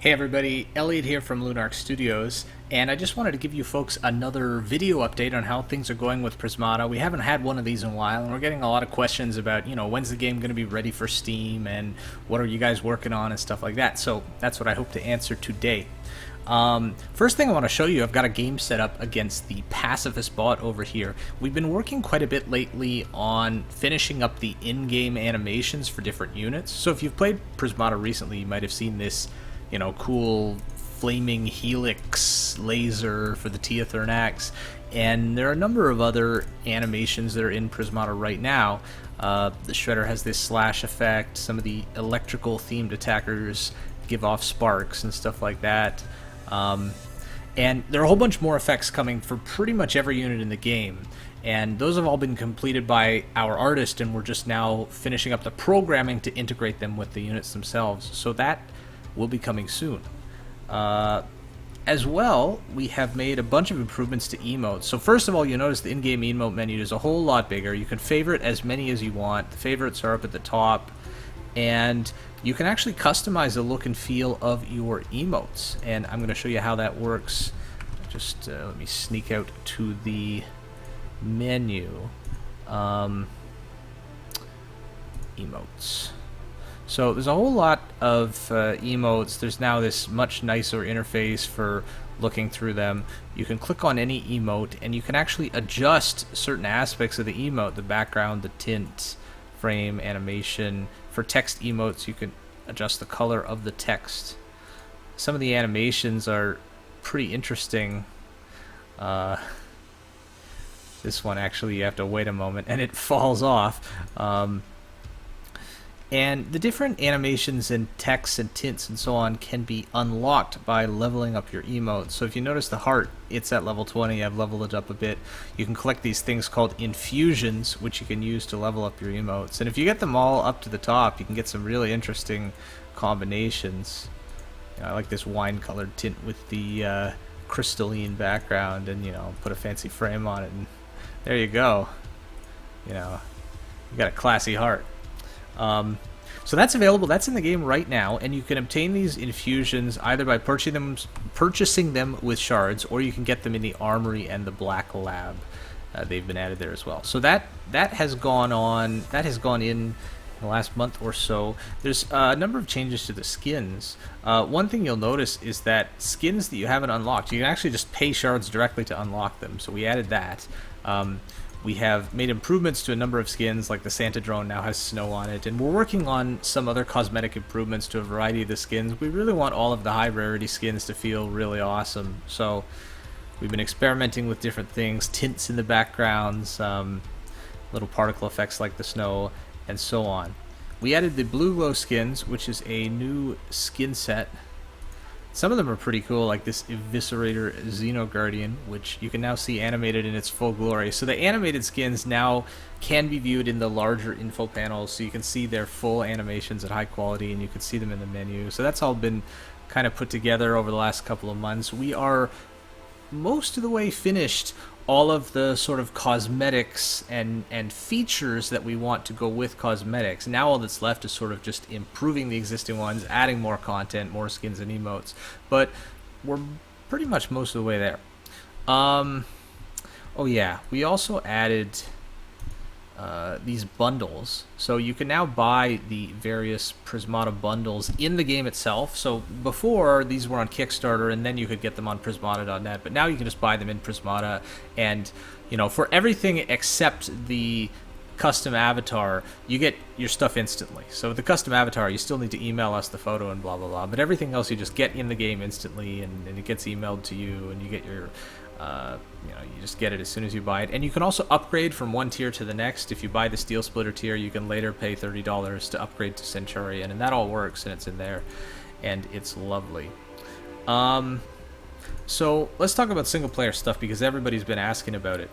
Hey everybody, Elliot here from Lunarch Studios, and I just wanted to give you folks another video update on how things are going with Prismata. We haven't had one of these in a while, and we're getting a lot of questions about, when's the game going to be ready for Steam, and what are you guys working on, and stuff like that. So that's what I hope to answer today. First thing I want to show you, I've got a game set up against the Pacifist bot over here. We've been working quite a bit lately on finishing up the in-game animations for different units. So if you've played Prismata recently, you might have seen this cool flaming helix laser for the Teothernax, and there are a number of other animations that are in Prismata right now. The Shredder has this slash effect, some of the electrical themed attackers give off sparks and stuff like that. And there are a whole bunch more effects coming for pretty much every unit in the game. And those have all been completed by our artist, and we're just now finishing up the programming to integrate them with the units themselves. So that will be coming soon. As well, we have made a bunch of improvements to emotes. So first of all, you notice the in-game emote menu is a whole lot bigger. You can favorite as many as you want. The favorites are up at the top, and you can actually customize the look and feel of your emotes. And I'm going to show you how that works. Just let me sneak out to the menu. Emotes. So there's a whole lot of emotes. There's now this much nicer interface for looking through them. You can click on any emote, and you can actually adjust certain aspects of the emote, the background, the tint, frame, animation. For text emotes, you can adjust the color of the text. Some of the animations are pretty interesting. This one, actually, you have to wait a moment, and it falls off. And the different animations and texts and tints and so on can be unlocked by leveling up your emote. So if you notice the heart, it's at level 20. I've leveled it up a bit. You can collect these things called infusions, which you can use to level up your emotes. And if you get them all up to the top, you can get some really interesting combinations. I like this wine-colored tint with the crystalline background, and put a fancy frame on it, and there you go. You got a classy heart. So that's available. That's in the game right now, and you can obtain these infusions either by purchasing them with shards, or you can get them in the Armory and the Black Lab. They've been added there as well. So that has gone on. That has gone in the last month or so. There's a number of changes to the skins. One thing you'll notice is that skins that you haven't unlocked, you can actually just pay shards directly to unlock them. So we added that. We have made improvements to a number of skins, like the Santa drone now has snow on it, and we're working on some other cosmetic improvements to a variety of the skins. We really want all of the high rarity skins to feel really awesome, so we've been experimenting with different things, tints in the backgrounds, little particle effects like the snow, and so on. We added the Blue Glow skins, which is a new skin set. Some of them are pretty cool, like this Eviscerator Xenoguardian, which you can now see animated in its full glory. So the animated skins now can be viewed in the larger info panels, so you can see their full animations at high quality, and you can see them in the menu. So that's all been kind of put together over the last couple of months. We are most of the way finished all of the sort of cosmetics and features that we want to go with cosmetics. Now all that's left is sort of just improving the existing ones, adding more content, more skins and emotes. But we're pretty much most of the way there. Oh yeah, we also added these bundles. So you can now buy the various Prismata bundles in the game itself. So before, these were on Kickstarter, and then you could get them on Prismata.net, but now you can just buy them in Prismata, and for everything except the custom avatar, you get your stuff instantly. So with the custom avatar, you still need to email us the photo and blah blah blah, but everything else you just get in the game instantly, and it gets emailed to you, and you get your you just get it as soon as you buy it. And you can also upgrade from one tier to the next. If you buy the Steel Splitter tier, you can later pay $30 to upgrade to Centurion, and that all works, and it's in there, and it's lovely. So let's talk about single player stuff, because everybody's been asking about it.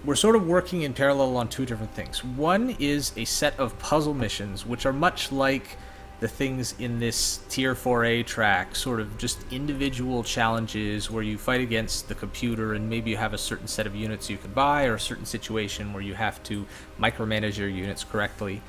We're sort of working in parallel on two different things. One is a set of puzzle missions, which are much like the things in this Tier 4A track, sort of just individual challenges where you fight against the computer, and maybe you have a certain set of units you can buy, or a certain situation where you have to micromanage your units correctly.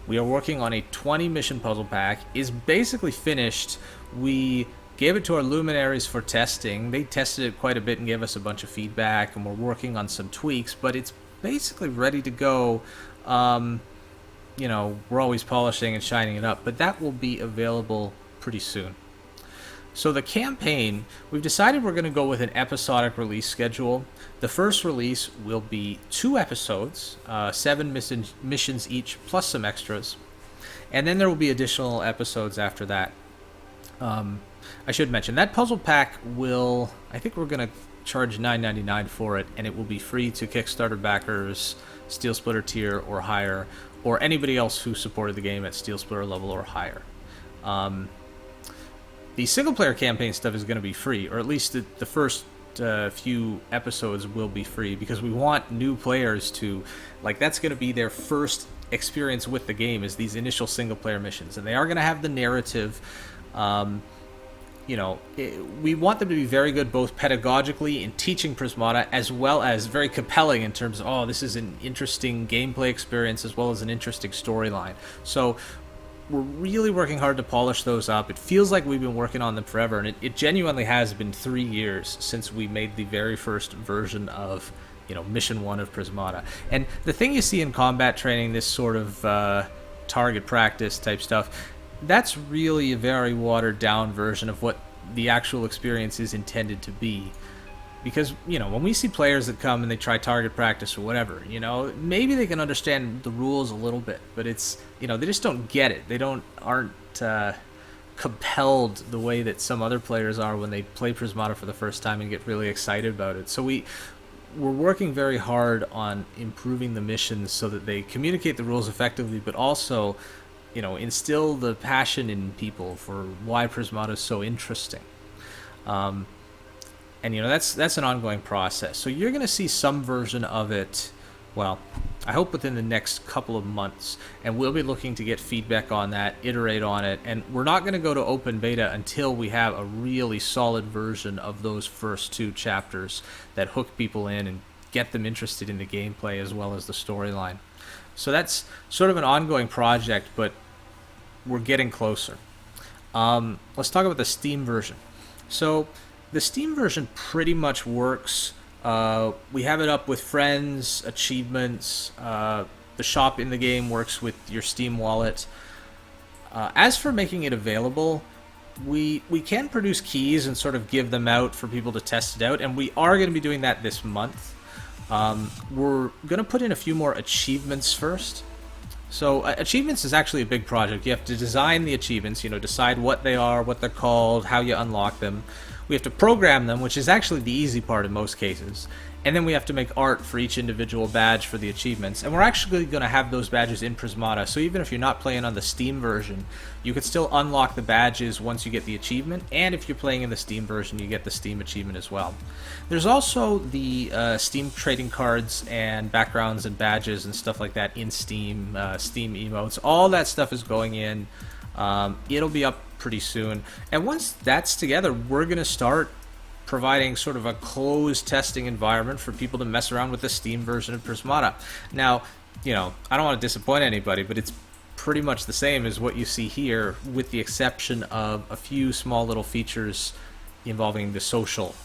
We are working on a 20 mission puzzle pack. Is basically finished. We gave it to our luminaries for testing. They tested it quite a bit and gave us a bunch of feedback, and we're working on some tweaks, but it's basically ready to go. We're always polishing and shining it up, but that will be available pretty soon. So the campaign, we've decided we're going to go with an episodic release schedule. The first release will be 2 episodes, 7 missions each, plus some extras. And then there will be additional episodes after that. I should mention, that puzzle pack I think we're going to charge $9.99 for it, and it will be free to Kickstarter backers, Steel Splitter tier or higher, or anybody else who supported the game at Steel Splitter level or higher. The single-player campaign stuff is going to be free, or at least the first few episodes will be free, because we want new players to, that's going to be their first experience with the game, is these initial single-player missions. And they are going to have the narrative. We want them to be very good both pedagogically in teaching Prismata, as well as very compelling in terms of, this is an interesting gameplay experience as well as an interesting storyline. So we're really working hard to polish those up. It feels like we've been working on them forever, and it genuinely has been 3 years since we made the very first version of, Mission 1 of Prismata. And the thing you see in combat training, this sort of target practice type stuff, that's really a very watered down version of what the actual experience is intended to be. Because, when we see players that come and they try target practice or whatever, maybe they can understand the rules a little bit, but it's, they just don't get it. They aren't compelled the way that some other players are when they play Prismata for the first time and get really excited about it. So we're working very hard on improving the missions so that they communicate the rules effectively, but also, instill the passion in people for why Prismata is so interesting. And that's an ongoing process. So you're going to see some version of it, well, I hope within the next couple of months. And we'll be looking to get feedback on that, iterate on it. And we're not going to go to open beta until we have a really solid version of those first 2 chapters that hook people in and get them interested in the gameplay as well as the storyline. So that's sort of an ongoing project, but we're getting closer. Let's talk about the Steam version. So the Steam version pretty much works. We have it up with friends, achievements. The shop in the game works with your Steam wallet. As for making it available, we can produce keys and sort of give them out for people to test it out, and we are going to be doing that this month. We're going to put in a few more achievements first. So achievements is actually a big project. You have to design the achievements, decide what they are, what they're called, how you unlock them. We have to program them, which is actually the easy part in most cases. And then we have to make art for each individual badge for the achievements. And we're actually going to have those badges in Prismata. So even if you're not playing on the Steam version, you can still unlock the badges once you get the achievement. And if you're playing in the Steam version, you get the Steam achievement as well. There's also the Steam trading cards and backgrounds and badges and stuff like that in Steam, Steam emotes. All that stuff is going in. It'll be up pretty soon. And once that's together, we're going to start providing sort of a closed testing environment for people to mess around with the Steam version of Prismata. Now, I don't want to disappoint anybody, but it's pretty much the same as what you see here, with the exception of a few small little features involving the social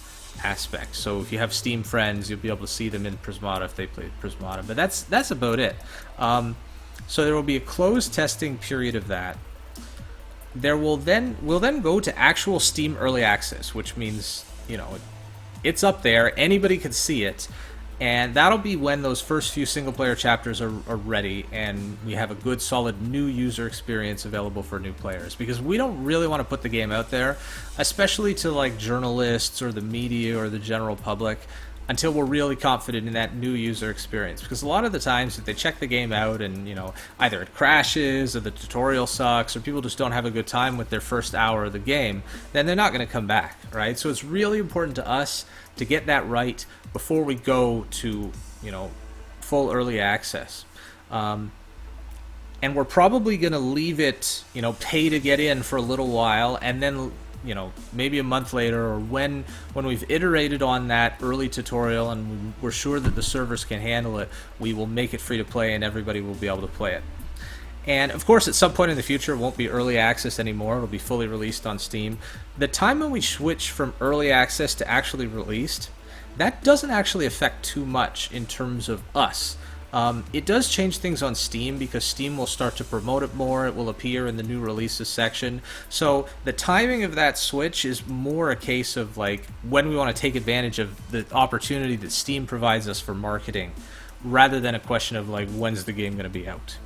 aspect. So if you have Steam friends, you'll be able to see them in Prismata if they play Prismata. But that's about it. So there will be a closed testing period of that. We'll then go to actual Steam Early Access, which means, it's up there, anybody can see it, and that'll be when those first few single-player chapters are ready, and we have a good, solid new user experience available for new players, because we don't really want to put the game out there, especially to, journalists or the media or the general public, until we're really confident in that new user experience. Because a lot of the times, if they check the game out and, either it crashes or the tutorial sucks or people just don't have a good time with their first hour of the game, then they're not going to come back, right? So it's really important to us to get that right before we go to, full early access. And we're probably going to leave it, pay to get in for a little while, and then maybe a month later, or when we've iterated on that early tutorial and we're sure that the servers can handle it, we will make it free to play and everybody will be able to play it. And of course, at some point in the future, it won't be early access anymore. It'll be fully released on Steam. The time when we switch from early access to actually released, that doesn't actually affect too much in terms of us. It does change things on Steam because Steam will start to promote it more. It will appear in the new releases section. So the timing of that switch is more a case of like when we want to take advantage of the opportunity that Steam provides us for marketing, rather than a question of like when's the game going to be out.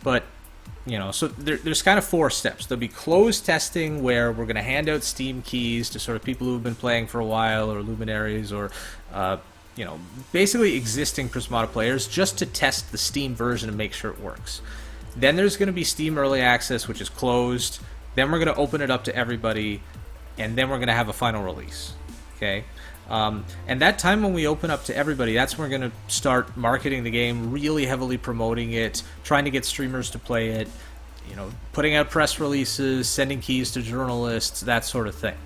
But so there's kind of 4 steps. There'll be closed testing where we're going to hand out Steam keys to sort of people who've been playing for a while, or luminaries, or basically existing Prismata players, just to test the Steam version and make sure it works. Then there's going to be Steam Early Access, which is closed. Then we're going to open it up to everybody, and then we're going to have a final release. Okay? And that time when we open up to everybody, that's when we're going to start marketing the game, really heavily promoting it, trying to get streamers to play it, putting out press releases, sending keys to journalists, that sort of thing.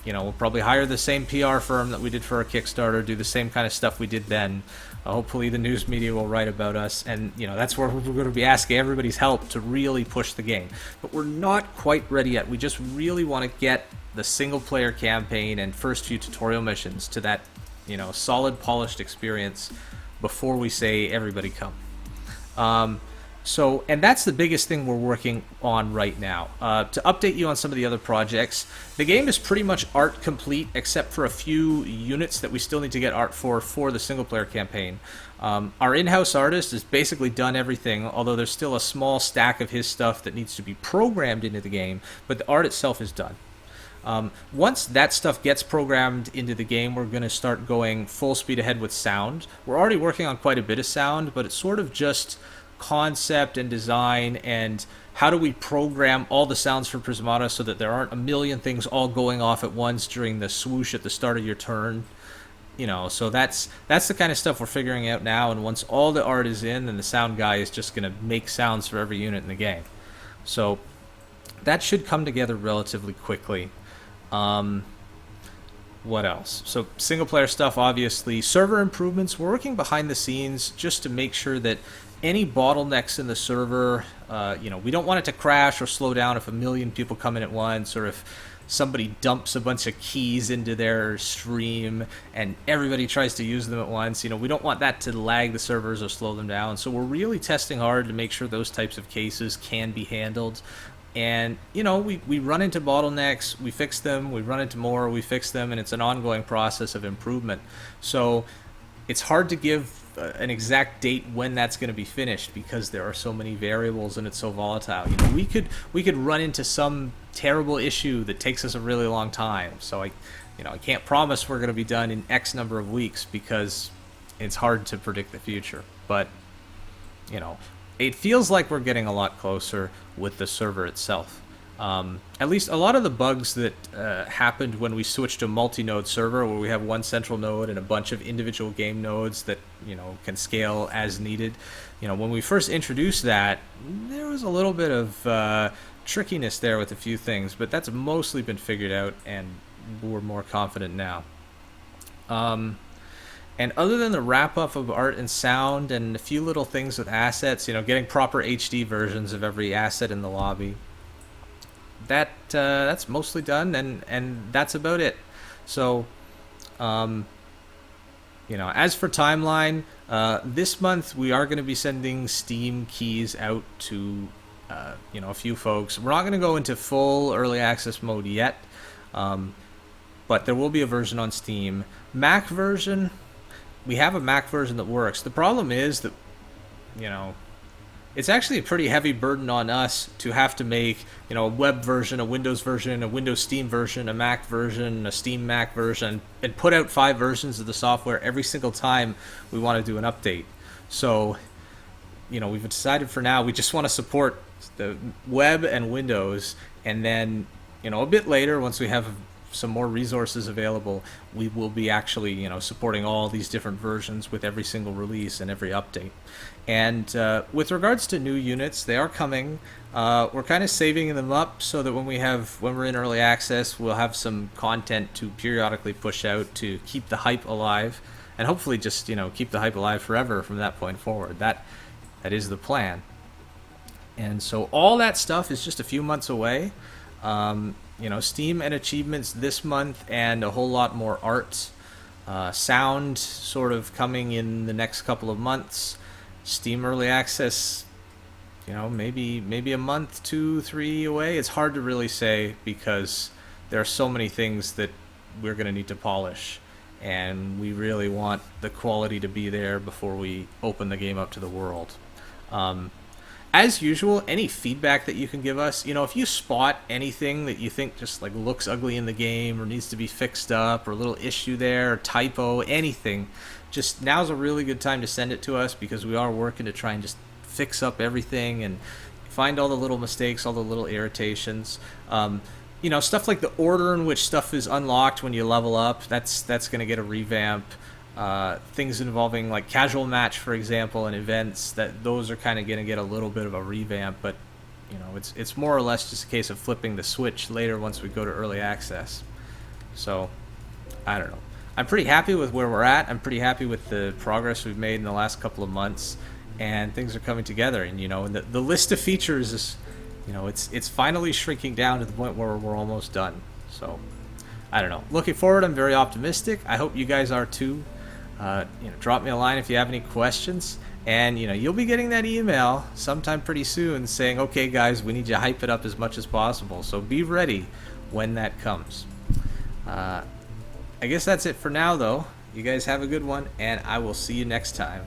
We'll probably hire the same PR firm that we did for our Kickstarter, do the same kind of stuff we did then. Hopefully the news media will write about us, and that's where we're going to be asking everybody's help to really push the game. But we're not quite ready yet. We just really want to get the single-player campaign and first few tutorial missions to that, solid, polished experience before we say everybody come. And that's the biggest thing we're working on right now. To update you on some of the other projects, the game is pretty much art complete, except for a few units that we still need to get art for the single-player campaign. Our in-house artist has basically done everything, although there's still a small stack of his stuff that needs to be programmed into the game, but the art itself is done. Once that stuff gets programmed into the game, we're going to start going full speed ahead with sound. We're already working on quite a bit of sound, but it's sort of just concept and design, and how do we program all the sounds for Prismata so that there aren't a million things all going off at once during the swoosh at the start of your turn. So that's the kind of stuff we're figuring out now, and once all the art is in, then the sound guy is just going to make sounds for every unit in the game. So that should come together relatively quickly. What else? So single player stuff, obviously. Server improvements. We're working behind the scenes just to make sure that any bottlenecks in the server, we don't want it to crash or slow down if a million people come in at once, or if somebody dumps a bunch of keys into their stream and everybody tries to use them at once. We don't want that to lag the servers or slow them down. So we're really testing hard to make sure those types of cases can be handled. And, we run into bottlenecks, we fix them, we run into more, we fix them, and it's an ongoing process of improvement. So it's hard to give an exact date when that's going to be finished because there are so many variables and it's so volatile. We could run into some terrible issue that takes us a really long time. So I can't promise we're going to be done in X number of weeks because it's hard to predict the future. But, it feels like we're getting a lot closer with the server itself. At least a lot of the bugs that happened when we switched to a multi-node server, where we have one central node and a bunch of individual game nodes that can scale as needed. When we first introduced that, there was a little bit of trickiness there with a few things, but that's mostly been figured out, and we're more confident now. And other than the wrap-up of art and sound and a few little things with assets, getting proper HD versions of every asset in the lobby, that's mostly done, and that's about it. So, as for timeline, this month we are going to be sending Steam keys out to, a few folks. We're not going to go into full early access mode yet, but there will be a version on Steam. Mac version, we have a Mac version that works. The problem is that, it's actually a pretty heavy burden on us to have to make, a web version, a Windows version, a Windows Steam version, a Mac version, a Steam Mac version, and put out 5 versions of the software every single time we want to do an update. So, we've decided for now we just want to support the web and Windows, and then, a bit later, once we have some more resources available, we will be actually, supporting all these different versions with every single release and every update. And with regards to new units, they are coming. We're kind of saving them up so that when we're in early access, we'll have some content to periodically push out to keep the hype alive, and hopefully just keep the hype alive forever from that point forward. That That is the plan. And so all that stuff is just a few months away. Steam and achievements this month, and a whole lot more art. Sound sort of coming in the next couple of months. Steam early access, maybe a month, 2, 3 away. It's hard to really say because there are so many things that we're going to need to polish, and we really want the quality to be there before we open the game up to the world. As usual, any feedback that you can give us, if you spot anything that you think just like looks ugly in the game or needs to be fixed up, or a little issue there, or typo, anything, just now's a really good time to send it to us, because we are working to try and just fix up everything and find all the little mistakes, all the little irritations. Stuff like the order in which stuff is unlocked when you level up, that's going to get a revamp. Things involving like casual match, for example, and events, those are kind of going to get a little bit of a revamp, but it's more or less just a case of flipping the switch later once we go to early access. So I don't know. I'm pretty happy with where we're at. I'm pretty happy with the progress we've made in the last couple of months, and things are coming together. And and the list of features is, it's finally shrinking down to the point where we're almost done. So I don't know. Looking forward, I'm very optimistic. I hope you guys are too. Drop me a line if you have any questions, and you'll be getting that email sometime pretty soon saying, okay guys, we need you to hype it up as much as possible, so be ready when that comes. I guess that's it for now though. You guys have a good one, and I will see you next time.